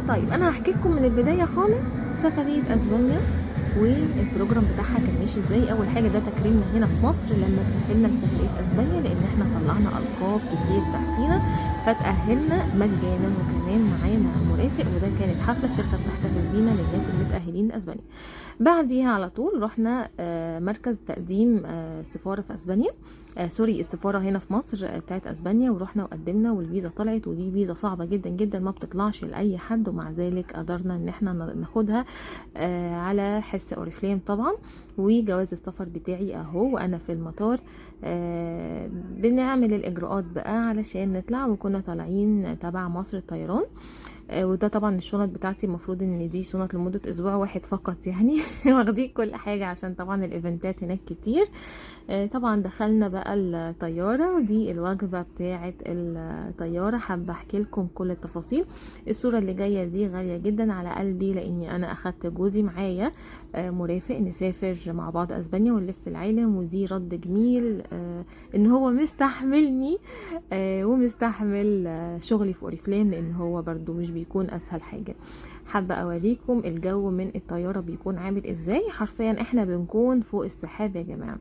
طيب انا هحكي لكم من البدايه خالص سفريه اسبانيا والبروجرام بتاعها كان ماشي ازاي. اول حاجه ده تكريمنا هنا في مصر لما تاهلنا لسفريه اسبانيا، لان احنا طلعنا القاب كتير تحتينا فتاهلنا مجانا، وكمان معانا مرافق، وده كانت حفله الشركه بتحتفل بينا للناس المتاهلين لاسبانيا. بعديها على طول رحنا مركز تقديم السفاره في اسبانيا، سوري السفاره هنا في مصر بتاعت اسبانيا، ورحنا وقدمنا والفيزا طلعت، ودي فيزا صعبه جدا جدا ما بتطلعش لاي حد، ومع ذلك قدرنا ان احنا ناخدها على حس اوريفليم طبعا. وجواز السفر بتاعي اهو وانا في المطار بنعمل الاجراءات بقى علشان نطلع، وكنا طالعين تبع مصر الطيران. وده طبعا الشنط بتاعتي المفروض ان دي شنط لمدة اسبوع واحد فقط يعني واخدين كل حاجة عشان طبعا الايفنتات هناك كتير. طبعا دخلنا بقى الطيارة، دي الوجبة بتاعة الطيارة، حابة احكي لكم كل التفاصيل. الصورة اللي جاية دي غالية جدا على قلبي، لاني انا اخدت جوزي معايا مرافق نسافر مع بعض اسبانيا ونلف العالم، ودي رد جميل ان هو مستحملني ومستحمل شغلي في اوريفلام، لان هو برضو مش بيكون اسهل حاجة. حابة اوريكم الجو من الطيارة بيكون عامل ازاي. حرفيا احنا بنكون فوق السحاب يا جماعة،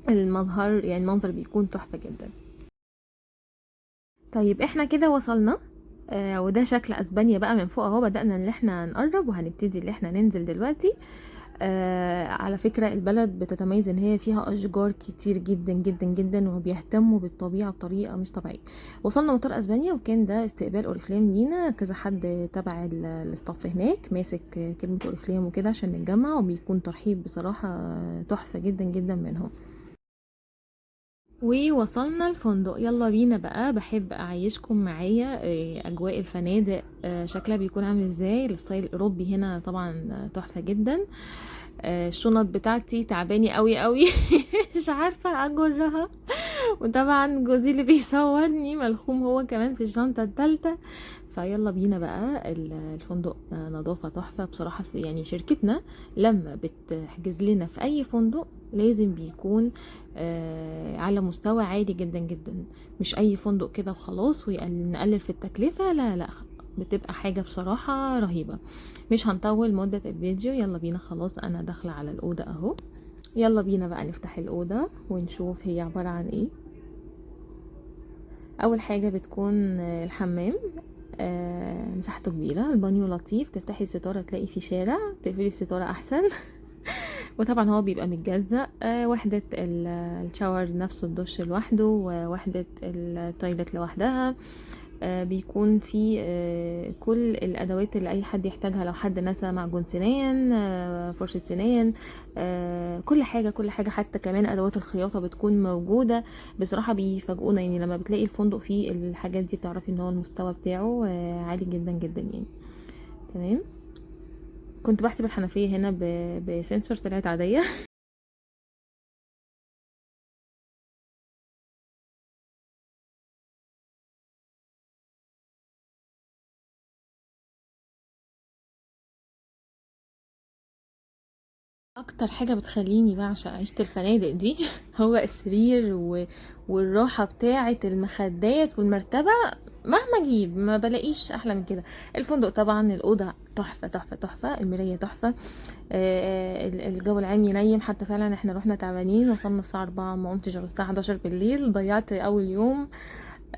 المظهر يعني المنظر بيكون تحفة جدا. طيب احنا كده وصلنا وده شكل اسبانيا بقى من فوق اهو. بدأنا ان احنا نقرب وهنبتدي ان احنا ننزل دلوقتي. على فكرة البلد بتتميز ان هي فيها اشجار كتير جدا جدا جدا، وبيهتموا بالطبيعة بطريقة مش طبيعية. وصلنا مطار اسبانيا، وكان ده استقبال اوريفلام لينا، كذا حد تبع الاستاف هناك ماسك كلمة اوريفلام وكده عشان نتجمع، وبيكون ترحيب بصراحة تحفة جدا جدا منهم. ووصلنا الفندق، يلا بينا بقى. بحب اعيشكم معايا اجواء الفنادق شكلها بيكون عامل ازاي. الستايل الاوروبي هنا طبعا تحفة جدا. الشنط بتاعتي تعباني قوي قوي مش عارفة اجرها، وطبعا جوزي اللي بيصورني ملخوم هو كمان في الشنطة التالتة. فيلا بينا بقى. الفندق نظافة تحفة بصراحة. يعني شركتنا لما بتحجز لنا في اي فندق لازم بيكون على مستوى عالي جدا جدا، مش اي فندق كده وخلاص ونقلل في التكلفة، لا لا، بتبقى حاجة بصراحة رهيبة. مش هنطول مدة الفيديو، يلا بينا. خلاص انا داخلة على الأوضة اهو، يلا بينا بقى نفتح الأوضة ونشوف هي عبارة عن ايه. اول حاجة بتكون الحمام، مساحته كبيرة، البانيو لطيف، تفتحي الستارة تلاقي في شارع، تقفلي الستارة احسن وطبعا هو بيبقى متجزأ، وحدة الشاور نفسه، الدش لوحده، ووحدة التويلت لوحدها. بيكون في كل الادوات اللي اي حد يحتاجها، لو حد نسى معجون سنان، فرشة سنان، كل حاجة كل حاجة، حتى كمان ادوات الخياطة بتكون موجودة. بصراحة بيفاجئونا يعني لما بتلاقي الفندق فيه الحاجات دي، بتعرفي ان هو المستوى بتاعه عالي جدا جدا يعني. تمام. كنت بحسب الحنفية هنا بسنسور، طلعت عادية اكتر حاجة بتخليني بعشق عيشة الفنادق دي هو السرير والراحة بتاعة المخدات والمرتبة. مهما اجيب ما بلاقيش احلى من كده. الفندق طبعا الاوضه تحفه تحفه تحفه، المرايه تحفه، الجو العام ينيم. حتى فعلا احنا رحنا تعبانين، وصلنا الساعه 4 ما قمتش غير الساعه 11 بالليل، ضيعت اول يوم.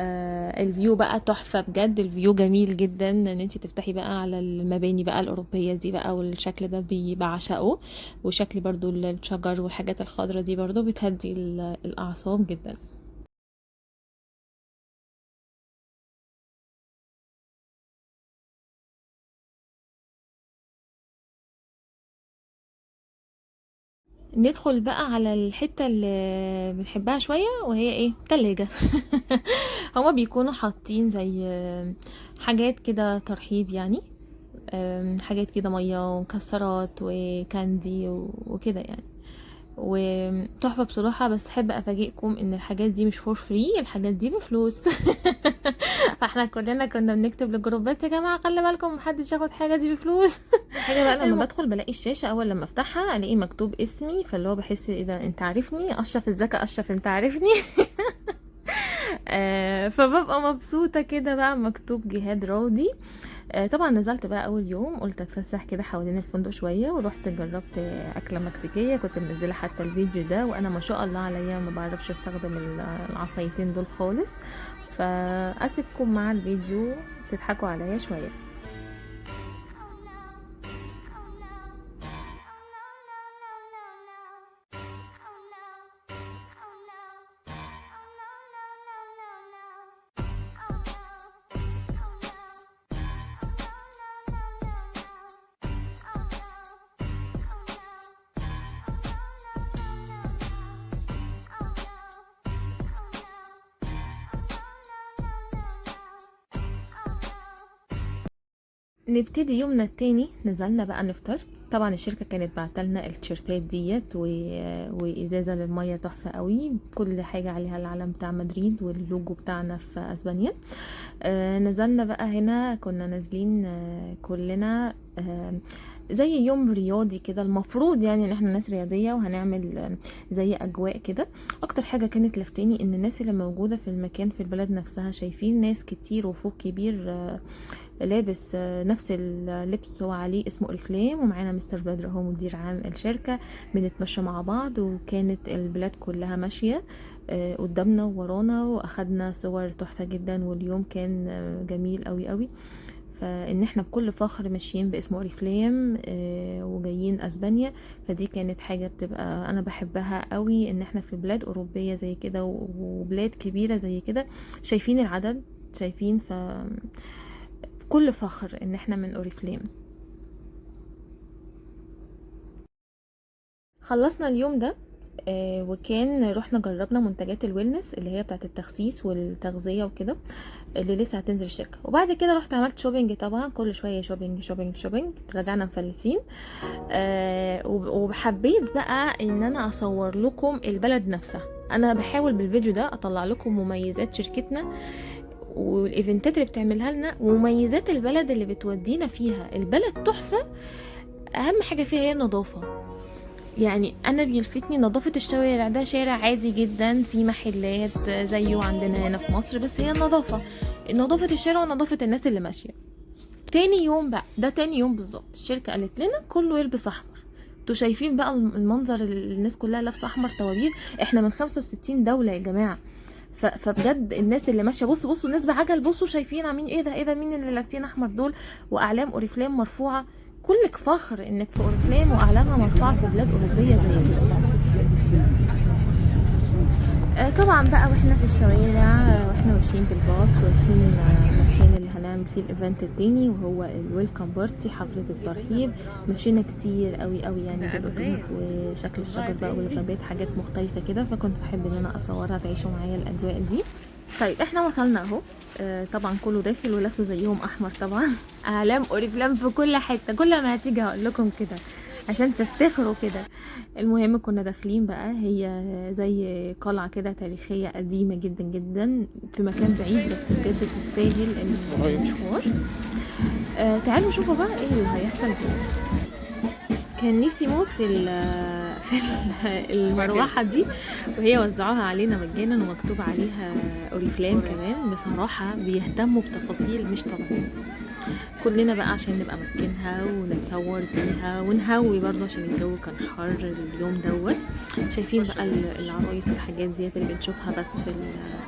الفيو بقى تحفة بجد، الفيو جميل جدا ان انتي تفتحي بقى على المباني بقى الأوروبية دي بقى، والشكل ده بعشقه. وشكل برضو الشجر والحاجات الخضرة دي برضو بتهدي الأعصاب جدا. ندخل بقى على الحتة اللي بنحبها شوية، وهي ايه؟ تلاجة هما بيكونوا حاطين زي حاجات كده ترحيب يعني، حاجات كده مية ومكسرات وكاندي وكده يعني، وتحفة بصراحة. بس احب افاجئكم ان الحاجات دي مش فور فري، الحاجات دي بفلوس فاحنا كلنا كنا بنكتب للجروبات يا جماعة خلي بالكم محدش ياخد حاجة دي بفلوس حاجة بقى لما بدخل بلاقي الشاشة اول لما افتحها الاقي مكتوب اسمي، فاللي هو بحس ايه ده، انت عارفني اشرف الزكا، اشرف انت عارفني فببقى مبسوطة كده بقى، مكتوب جهاد راضي. طبعا نزلت بقى اول يوم، قلت اتفسح كده حوالين الفندق شويه، ورحت جربت اكله مكسيكيه، كنت منزله حتى الفيديو ده. وانا ما شاء الله عليا ما بعرفش استخدم العصايتين دول خالص، فاسيبكم مع الفيديو تضحكوا عليا شويه. نبتدي يومنا التاني، نزلنا بقى نفطر. طبعا الشركه كانت بعتلنا التيشيرتات ديت وازازه للميه تحفه قوي، كل حاجه عليها العلم بتاع مدريد واللوجو بتاعنا في اسبانيا. نزلنا بقى هنا، كنا نازلين كلنا زي يوم رياضي كده، المفروض يعني ان احنا ناس رياضيه وهنعمل زي اجواء كده. اكتر حاجه كانت لفتاني ان الناس اللي موجوده في المكان في البلد نفسها، شايفين ناس كتير وفوق كبير لابس نفس اللبس وعليه اسمه اوريفليم، ومعانا مستر بدر هو مدير عام الشركه، بنتمشى مع بعض، وكانت البلاد كلها ماشيه قدامنا وورانا، واخدنا صور تحفه جدا، واليوم كان جميل قوي قوي. فان احنا بكل فخر ماشيين باسم اوريفليم وجايين اسبانيا، فدي كانت حاجه بتبقى انا بحبها قوي، ان احنا في بلاد اوروبيه زي كده وبلاد كبيره زي كده، شايفين العدد، شايفين كل فخر ان احنا من اوريفليم. خلصنا اليوم ده وكان رحنا جربنا منتجات الويلنس اللي هي بتاعت التخسيس والتغذية وكده، اللي لسه هتنزل الشركة. وبعد كده رحت عملت شوبينج، طبعا كل شوية شوبينج شوبينج شوبينج، رجعنا مفلسين. وحبيت بقى ان انا اصور لكم البلد نفسها. انا بحاول بالفيديو ده اطلع لكم مميزات شركتنا والايفنتات اللي بتعملها لنا، ومميزات البلد اللي بتودينا فيها. البلد تحفة، اهم حاجة فيها هي النظافة. يعني انا بيلفتني نظافة الشوارع، ده شارع عادي جدا في محلات زيه عندنا هنا في مصر، بس هي نظافة الشارع ونظافة الناس اللي ماشية. تاني يوم بقى، ده تاني يوم بالظبط، الشركة قالت لنا كله يلبس احمر. انتوا شايفين بقى المنظر، الناس كلها لابسه احمر، توابير. احنا من 65 دولة يا جماعة، فبجد الناس اللي ماشيه، بصوا الناس بعجل، بصوا شايفين عاملين ايه ده مين اللي لابسين احمر دول، واعلام اوريفليم مرفوعه. كلك فخر انك في اوريفليم واعلامها مرفوعه في بلاد اوروبيه زي كده. طبعا بقى واحنا في الشوارع واحنا ماشيين بالباص رايحين المكان اللي هنعمل فيه الايفنت التاني، وهو الويلكم بارتي، حفله الترحيب. مشينا كتير قوي قوي يعني بالاتوبيس، وشكل الشجر بقى والغابات حاجات مختلفه كده، فكنت بحب ان انا اصورها تعيشوا معايا الاجواء دي. طيب احنا وصلنا اهو. طبعا كله داخل ولابسه زيهم احمر طبعا. اعلام اوريفلام في كل حته، كل ما هتيجي هقول لكم كده عشان تفتخروا كده. المهم كنا داخلين بقى، هي زي قلعه كده تاريخيه قديمه جدا جدا في مكان بعيد، بس بجد تستاهل المشوار. تعالوا نشوفوا بقى ايه اللي هيحصل هنا. كان نفسي موت في المروحه دي، وهي وزعوها علينا مجانا ومكتوب عليها اوريفلام كمان. بصراحه بيهتموا بتفاصيل مش طبيعيه. كلنا بقى عشان نبقى ماسكينها ونتصور بيها ونهوي برضه، عشان الجو كان حر اليوم دوت. شايفين بقى العرايس والحاجات ديت اللي بنشوفها بس في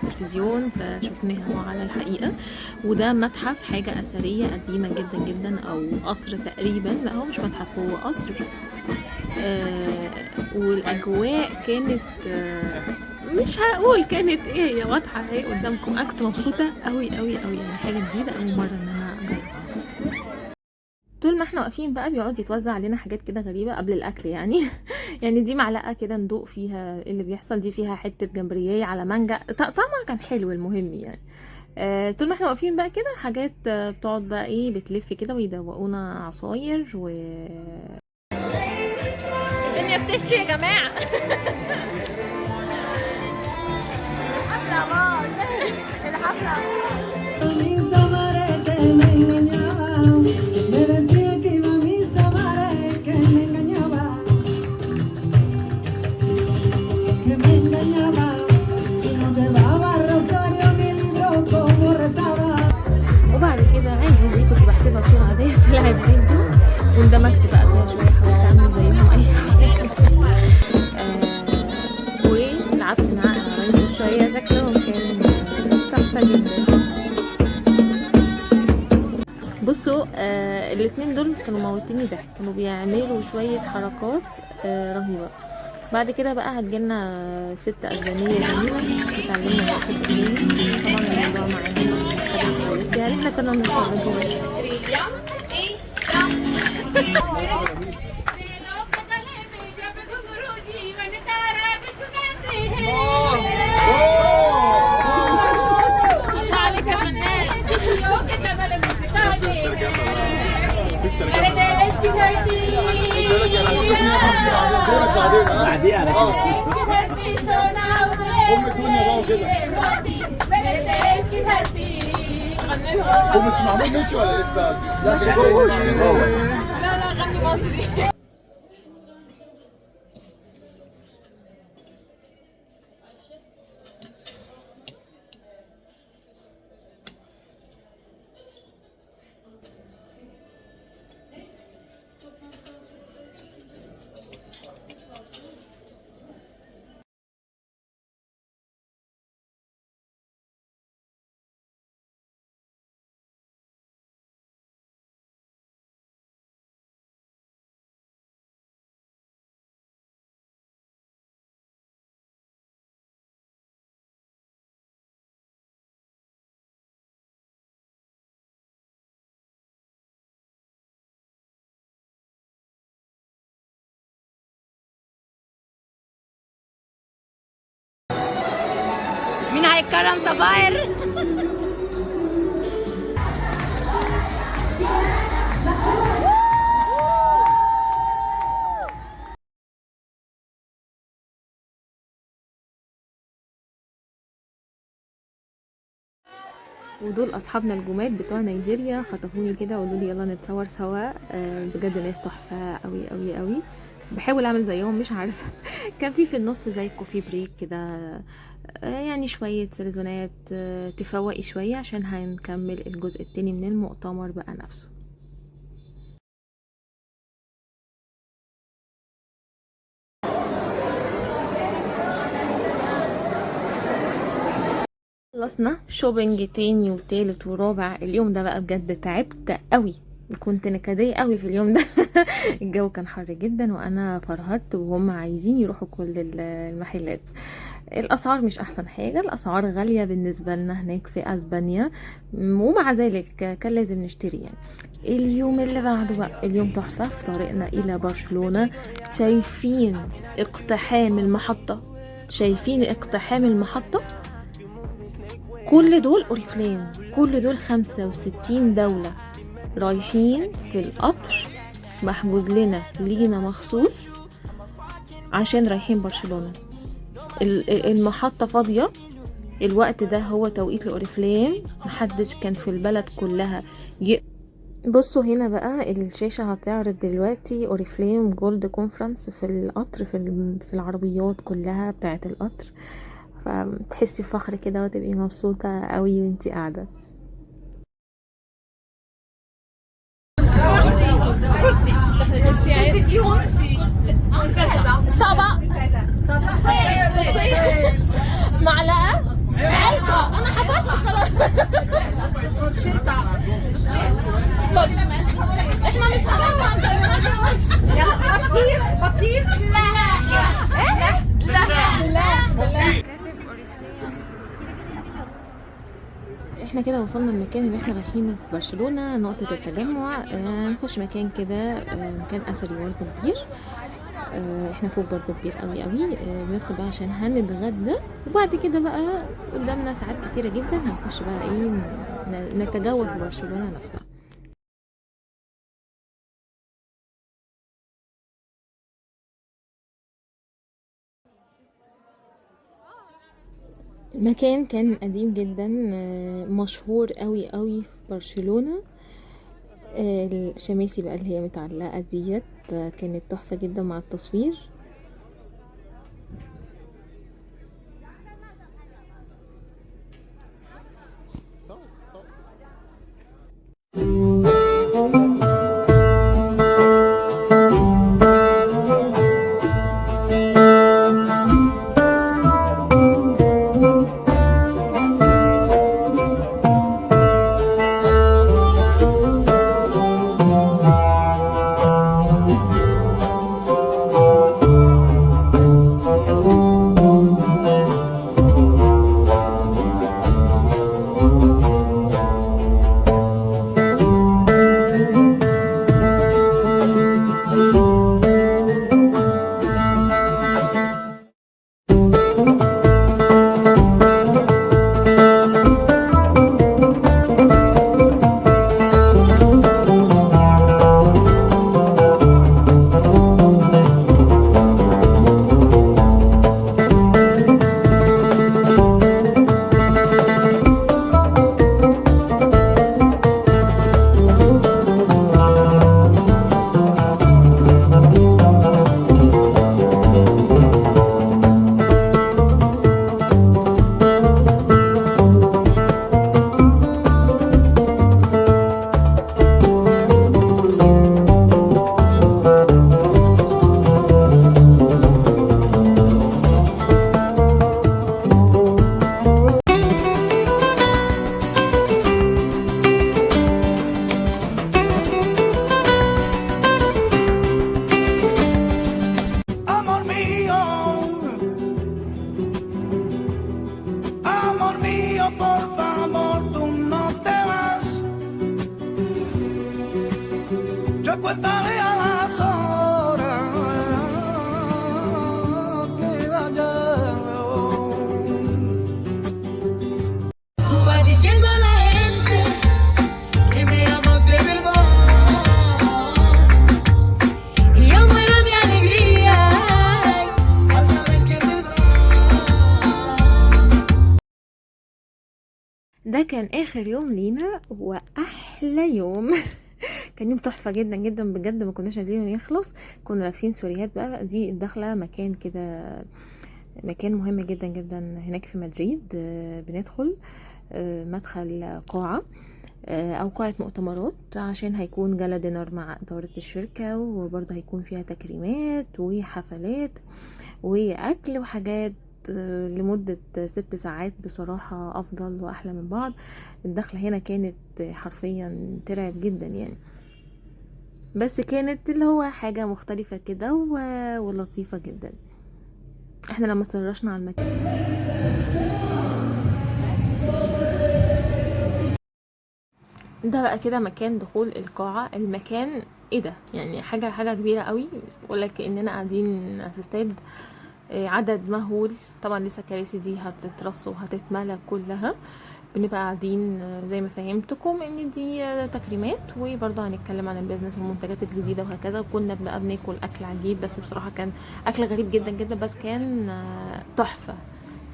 التلفزيون، فشوفناها على الحقيقه. وده متحف، حاجه اثريه قديمه جدا جدا، او قصر تقريبا. لا هو مش متحف، هو قصر. والاجواء كانت مش هقول كانت ايه، هي واضحه اهي قدامكم. انا كنت مبسوطه قوي قوي قوي، يعني حاجه جديده اول مره ان انا اجربها. طول ما احنا واقفين بقى بيقعد يتوزع علينا حاجات كده غريبه قبل الاكل يعني. يعني دي معلقه كده ندوق فيها اللي بيحصل، دي فيها حته جمبريه على مانجا، طعمها كان حلو. المهم يعني طول ما احنا واقفين بقى كده حاجات بتقعد بقى ايه بتلف كده، ويدوقونا عصاير الدنيا بتشتي يا جماعه. الحفله وبعد كده عادي، دي كنت بحسبها بصوا الاتنين دول كانوا موتيني ضحك، كانوا بيعملوا شوية حركات رهيبة. بعد كده بقى هتجيلنا ست أسبانية جميلة بتعلمنا الرقص الأسباني. طبعا الموضوع معاهم مختلف خالص، يعني احنا كنا بنتفرجوا بس. بعدين ام الدنيا بقى وكده. هم مش معمول مشي ولا لسه؟ لا جوه. لا غني مصري. مين هيتكرم صباير؟ ودول اصحابنا الجماد بتوع نيجيريا، خطفوني كده وقالوا لي يلا نتصور سوا. بجد ناس تحفه قوي قوي قوي. بحاول اعمل زيهم مش عارفه. كان في النص زي كوفي بريك كده، يعني شويه سيلزونات تفوقي شويه عشان هنكمل الجزء التاني من المؤتمر بقى نفسه. خلصنا شوبينج تاني وتالت ورابع. اليوم ده بقى بجد تعبت قوي، كنت نكدية قوي في اليوم ده. الجو كان حر جدا وانا فرهدت وهم عايزين يروحوا كل المحلات. الاسعار مش احسن حاجة، الاسعار غالية بالنسبة لنا هناك في اسبانيا، ومع ذلك كان لازم نشتري يعني. اليوم اللي بعده بقى اليوم تحفة. في طريقنا الى برشلونة شايفين اقتحام المحطة، شايفين اقتحام المحطة. كل دول اوريفلام، كل دول 65 دولة رايحين في القطر، محجوز لينا مخصوص عشان رايحين برشلونة. المحطة فاضية، الوقت ده هو توقيت الاوريفلام، محدش كان في البلد كلها بصوا هنا بقى الشاشة هتعرض دلوقتي اوريفلام جولد كونفرنس في القطر، في العربيات كلها بتاعة القطر، فتحسي بفخر كده وتبقي مبسوطة قوي وانتي قاعدة. معلقة علقة، انا حفظت خلاص. احنا مش هنطلع بطيخ. لا احنا كده وصلنا المكان اللي احنا رايحينه في برشلونة، نقطة التجمع. نخش مكان كده، مكان اثري برضه كبير. احنا فوق برضه كبير قوي قوي. بندخل بقى عشان هنتغدى، وبعد كده بقى قدامنا ساعات كتيرة جدا هنخش بقى ايه نتجول في برشلونة نفسها. المكان كان قديم جدا، مشهور قوي قوي في برشلونة. الشماسي بقى اللي هي متعلقة ديت كانت تحفة جدا مع التصوير. cuéntale a las horas que daño. Tú vas diciendo a la gente que me amas de verdad y yo muero de alegría al saber que es verdad. ده كان اخر يوم لينا واحلى يوم. كان يوم تحفه جدا جدا بجد، ما كناش عايزينه يخلص. كنا لابسين سوريات بقى، دي الدخله مكان كده، مكان مهم جدا جدا هناك في مدريد. بندخل مدخل قاعه او قاعه مؤتمرات، عشان هيكون جالا دينر مع اداره الشركه، وبرضه هيكون فيها تكريمات وحفلات واكل وحاجات لمدة 6 ساعات. بصراحة أفضل وأحلى من بعض. الدخلة هنا كانت حرفيا ترعب جدا يعني، بس كانت اللي هو حاجة مختلفة كده ولطيفة جدا. احنا لما سرشنا على المكان ده بقى كده مكان دخول القاعة. المكان ايه ده يعني، حاجة كبيرة قوي، ولا كأننا قاعدين في استاد. عدد مهول طبعا، لسه الكراسي دي هتترص وهتتملى كلها. بنبقى قاعدين زي ما فهمتكم ان دي تكريمات، وبرضه هنتكلم عن البيزنس والمنتجات الجديده وهكذا. وكنا بقى بناكل اكل عجيب، بس بصراحه كان اكل غريب جدا جدا، بس كان تحفه.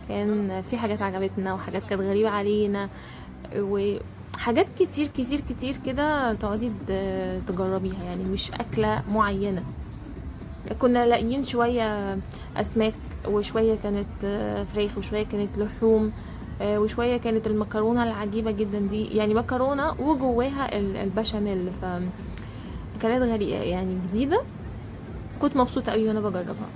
كان في حاجات عجبتنا وحاجات كانت غريبه علينا، وحاجات كتير كتير كتير كده تقعدي تجربيها يعني، مش اكله معينه. كنا لاقيين شويه اسماك، وشويه كانت فراخ، وشويه كانت لحوم، وشويه كانت المكرونه العجيبه جدا دي، يعني مكرونه وجواها البشاميل. فكانت غريبه يعني جديده، كنت مبسوطه قوي وانا بجربها.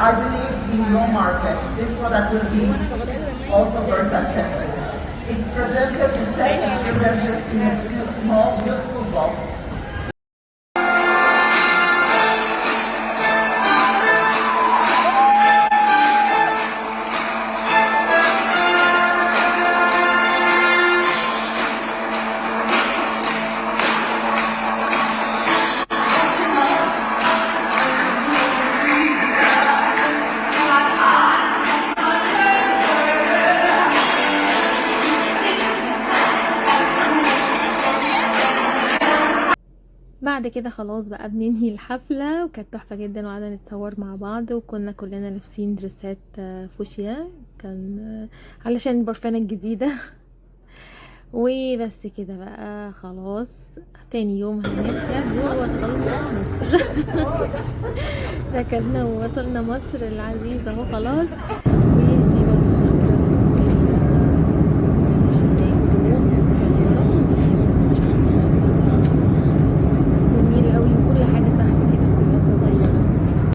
I believe in your markets, this product will be also very successful. It's presented, the set is presented in a small, beautiful box. بعد كده خلاص بقى بننهي الحفلة، وكانت تحفة جدا، وقعدنا نتصور مع بعض، وكنا كلنا لابسين دريسات فوشيا، كان علشان البرفانة الجديدة. وبس كده بقى خلاص، تاني يوم هنركب ووصلنا مصر. ركبنا ووصلنا مصر العزيزة اهو خلاص.